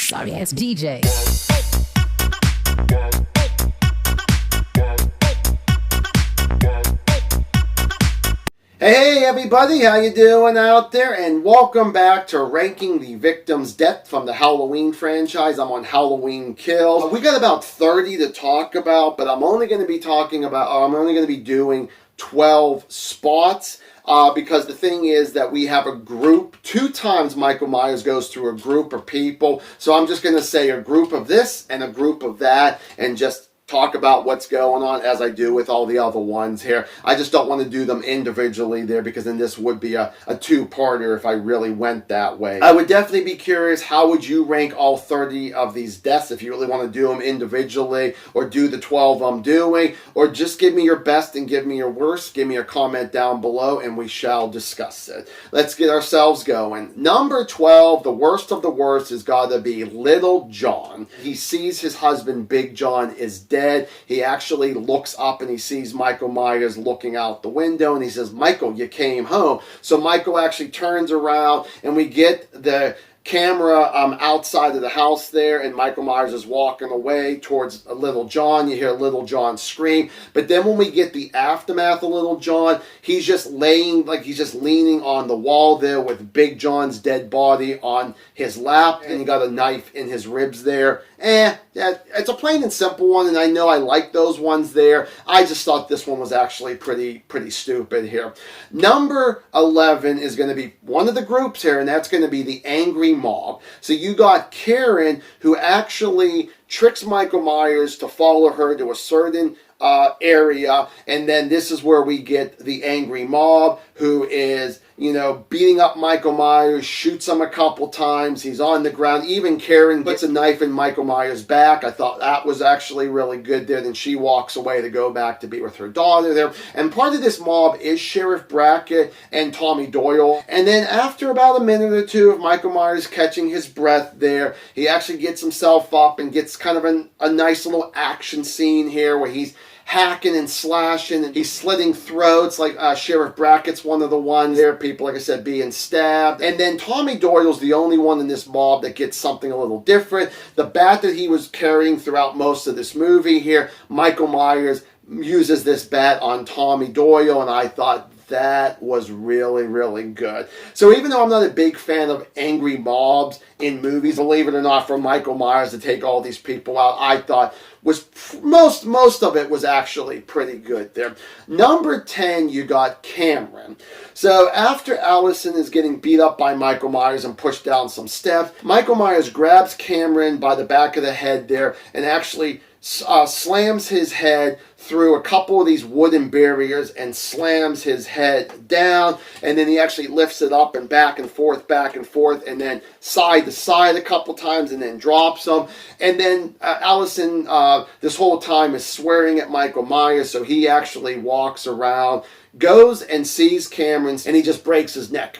Sorry ass DJ. Hey everybody, how you doing out there? And welcome back to Ranking the Victim's Death from the Halloween franchise. I'm on Halloween Kills. We got about 30 to talk about, but I'm only going to be doing 12 spots. Because the thing is that we have a group. 2 times Michael Myers goes through a group of people. So I'm just going to say a group of this and a group of that and just talk about what's going on as I do with all the other ones here. I just don't want to do them individually there because then this would be a two-parter if I really went that way. I would definitely be curious, how would you rank all 30 of these deaths if you really want to do them individually or do the 12 I'm doing, or just give me your best and give me your worst. Give me a comment down below and we shall discuss it. Let's get ourselves going. Number 12, the worst of the worst, has got to be Little John. He sees his husband Big John is dead. He actually looks up and he sees Michael Myers looking out the window and he says, "Michael, you came home." So Michael actually turns around and we get the camera outside of the house there, and Michael Myers is walking away towards Little John. You hear Little John scream, but then when we get the aftermath of Little John, he's just leaning on the wall there with Big John's dead body on his lap, and he got a knife in his ribs there. Yeah, it's a plain and simple one, and I know I like those ones there. I just thought this one was actually pretty stupid here. Number 11 is going to be one of the groups here, and that's going to be the Angry Mob. So you got Karen, who actually tricks Michael Myers to follow her to a certain area, and then this is where we get the Angry Mob, who is, beating up Michael Myers, shoots him a couple times. He's on the ground. Even Karen puts a knife in Michael Myers' back. I thought that was actually really good there. Then she walks away to go back to be with her daughter there. And part of this mob is Sheriff Brackett and Tommy Doyle. And then after about a minute or two of Michael Myers catching his breath there, he actually gets himself up and gets kind of a nice little action scene here where he's hacking and slashing, and he's slitting throats like Sheriff Brackett's one of the ones there. People, like I said, being stabbed. And then Tommy Doyle's the only one in this mob that gets something a little different. The bat that he was carrying throughout most of this movie here, Michael Myers uses this bat on Tommy Doyle, and I thought that was really good. So even though I'm not a big fan of angry mobs in movies, believe it or not, for Michael Myers to take all these people out, I thought was most of it was actually pretty good there. Number 10, you got Cameron. So after Allison is getting beat up by Michael Myers and pushed down some steps, Michael Myers grabs Cameron by the back of the head there and actually slams his head through a couple of these wooden barriers and slams his head down, and then he actually lifts it up and back and forth, and then side to side a couple times, and then drops him. And then Allison this whole time is swearing at Michael Myers, so he actually walks around, goes and sees Cameron, and he just breaks his neck.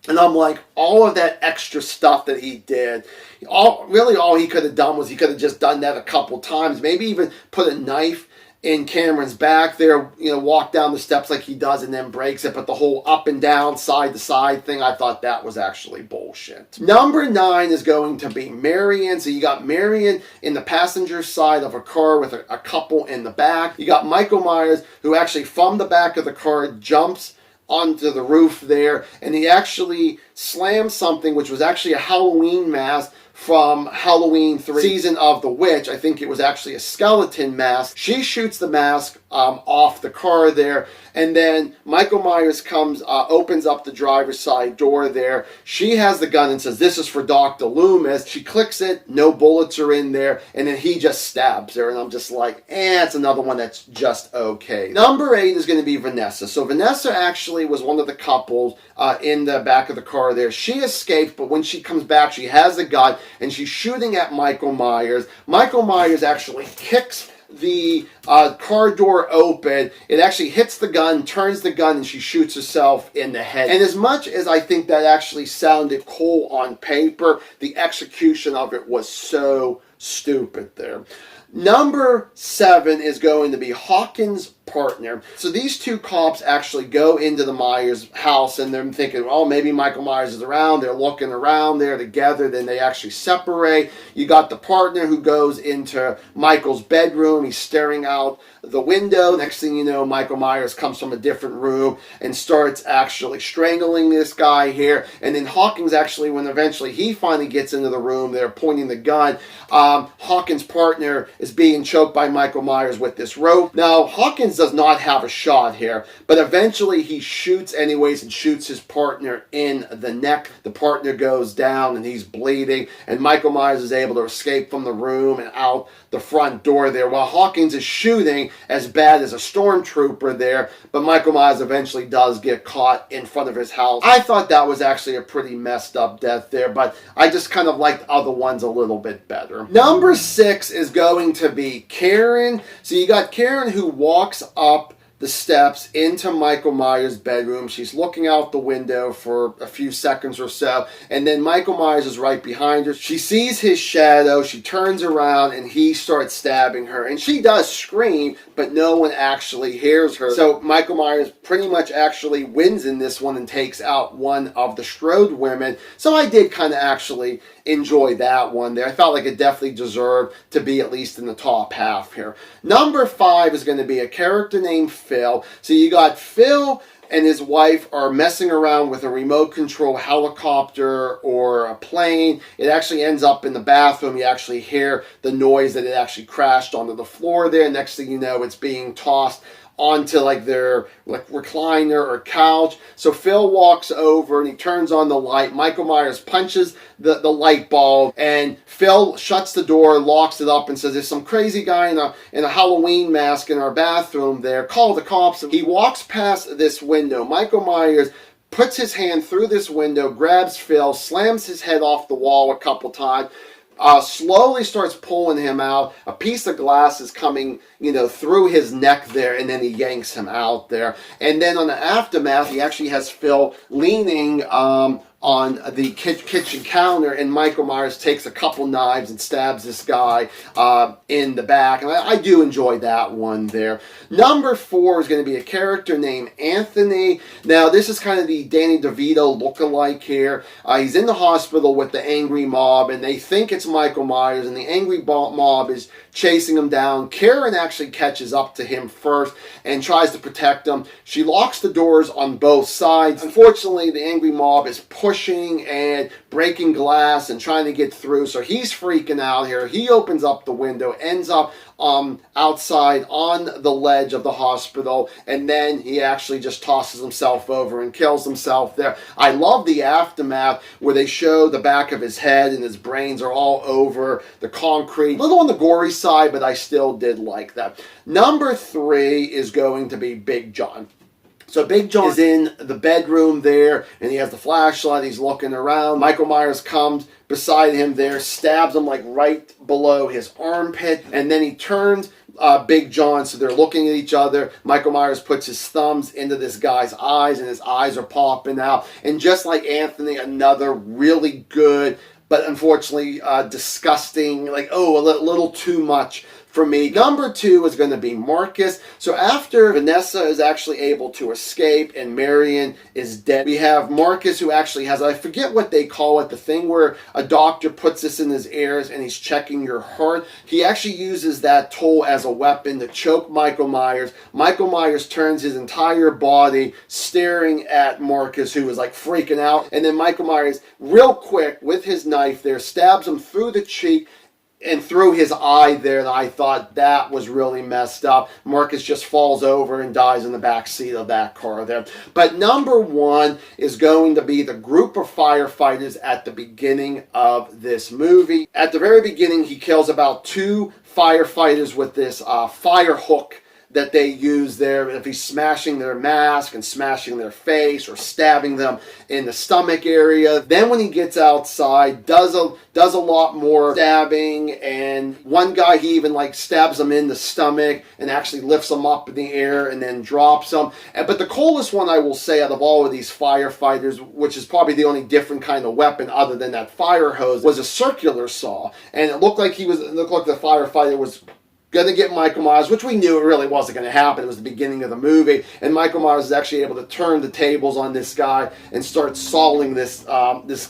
And I'm like, all of that extra stuff that he did, all he could have done was he could have just done that a couple times. Maybe even put a knife in Cameron's back there, walk down the steps like he does and then breaks it. But the whole up and down, side to side thing, I thought that was actually bullshit. Number 9 is going to be Marion. So you got Marion in the passenger side of a car with a couple in the back. You got Michael Myers, who actually from the back of the car jumps onto the roof there, and he actually slams something which was actually a Halloween mask from Halloween 3 Season of the Witch. I think it was actually a skeleton mask. She shoots the mask off the car there, and then Michael Myers comes, opens up the driver's side door there. She has the gun and says, "This is for Dr. Loomis." She clicks it, no bullets are in there, and then he just stabs her, and I'm just like, it's another one that's just okay. Number 8 is going to be Vanessa. So Vanessa actually was one of the couples in the back of the car there. She escaped, but when she comes back, she has a gun, and she's shooting at Michael Myers. Michael Myers actually kicks the car door open. It actually hits the gun, turns the gun, and she shoots herself in the head. And as much as I think that actually sounded cool on paper, the execution of it was so stupid there. Number 7 is going to be Hawkins' partner. So these two cops actually go into the Myers house and they're thinking, oh, maybe Michael Myers is around. They're looking around there together. Then they actually separate. You got the partner who goes into Michael's bedroom. He's staring out the window. Next thing you know, Michael Myers comes from a different room and starts actually strangling this guy here. And then Hawkins actually, when eventually he finally gets into the room, they're pointing the gun. Hawkins' partner is being choked by Michael Myers with this rope. Now, Hawkins does not have a shot here, but eventually he shoots anyways and shoots his partner in the neck. The partner goes down and he's bleeding, and Michael Myers is able to escape from the room and out the front door there, while Hawkins is shooting as bad as a stormtrooper there, but Michael Myers eventually does get caught in front of his house. I thought that was actually a pretty messed up death there, but I just kind of liked other ones a little bit better. Number 6 is going to be Karen. So you got Karen who walks up the steps into Michael Myers' bedroom. She's looking out the window for a few seconds or so, and then Michael Myers is right behind her. She sees his shadow, she turns around, and he starts stabbing her. And she does scream, but no one actually hears her. So Michael Myers pretty much actually wins in this one and takes out one of the Strode women. So I did kind of actually enjoy that one there. I felt like it definitely deserved to be at least in the top half here. Number 5 is going to be a character named Phil. So you got Phil and his wife are messing around with a remote control helicopter or a plane. It actually ends up in the bathroom. You actually hear the noise that it actually crashed onto the floor there. Next thing you know, it's being tossed onto like their recliner or couch. So Phil walks over and he turns on the light. Michael Myers punches the light bulb, and Phil shuts the door, locks it up, and says, there's some crazy guy in a Halloween mask in our bathroom there. Call the cops. He walks past this window. Michael Myers puts his hand through this window, grabs Phil, slams his head off the wall a couple times, slowly starts pulling him out. A piece of glass is coming, through his neck there, and then he yanks him out there. And then on the aftermath, he actually has Phil leaning on the kitchen counter, and Michael Myers takes a couple knives and stabs this guy in the back. And I do enjoy that one there. Number 4 is going to be a character named Anthony. Now, this is kind of the Danny DeVito lookalike here. He's in the hospital with the angry mob, and they think it's Michael Myers, and the angry mob is chasing him down. Karen actually catches up to him first and tries to protect him. She locks the doors on both sides. Unfortunately, the angry mob is pushing and breaking glass and trying to get through, so he's freaking out here. He opens up the window, ends up outside on the ledge of the hospital, and then he actually just tosses himself over and kills himself there. I love the aftermath where they show the back of his head and his brains are all over the concrete. A little on the gory side, but I still did like that. Number 3 is going to be Big John. So Big John is in the bedroom there, and he has the flashlight. He's looking around. Michael Myers comes beside him there, stabs him like right below his armpit, and then he turns Big John, so they're looking at each other. Michael Myers puts his thumbs into this guy's eyes, and his eyes are popping out. And just like Anthony, another really good, but unfortunately disgusting, a little too much for me. Number 2 is going to be Marcus. So after Vanessa is actually able to escape and Marion is dead, we have Marcus, who actually has, I forget what they call it, the thing where a doctor puts this in his ears and he's checking your heart. He actually uses that tool as a weapon to choke Michael Myers. Michael Myers turns his entire body staring at Marcus, who is freaking out. And then Michael Myers, real quick, with his knife there, stabs him through the cheek and through his eye there, and I thought that was really messed up. Marcus just falls over and dies in the back seat of that car there. But number 1 is going to be the group of firefighters at the beginning of this movie. At the very beginning, he kills about 2 firefighters with this fire hook that they use there. If he's smashing their mask and smashing their face or stabbing them in the stomach area. Then when he gets outside, does a lot more stabbing, and one guy, he even like stabs him in the stomach and actually lifts him up in the air and then drops him. But the coolest one, I will say, out of all of these firefighters, which is probably the only different kind of weapon other than that fire hose, was a circular saw. And it looked like the firefighter was going to get Michael Myers, which we knew it really wasn't going to happen. It was the beginning of the movie, and Michael Myers is actually able to turn the tables on this guy and start sawing this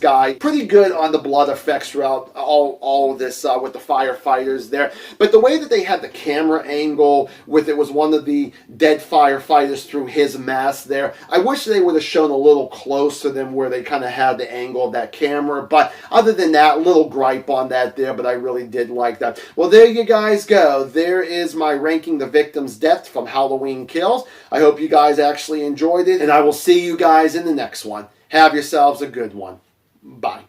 guy. Pretty good on the blood effects throughout all of this with the firefighters there. But the way that they had the camera angle with it was one of the dead firefighters through his mask there. I wish they would have shown a little close to them where they kind of had the angle of that camera. But other than that, little gripe on that there, but I really did like that. Well, there you guys go. There is my ranking the victim's death from Halloween Kills. I hope you guys actually enjoyed it, and I will see you guys in the next one. Have yourselves a good one. Bye.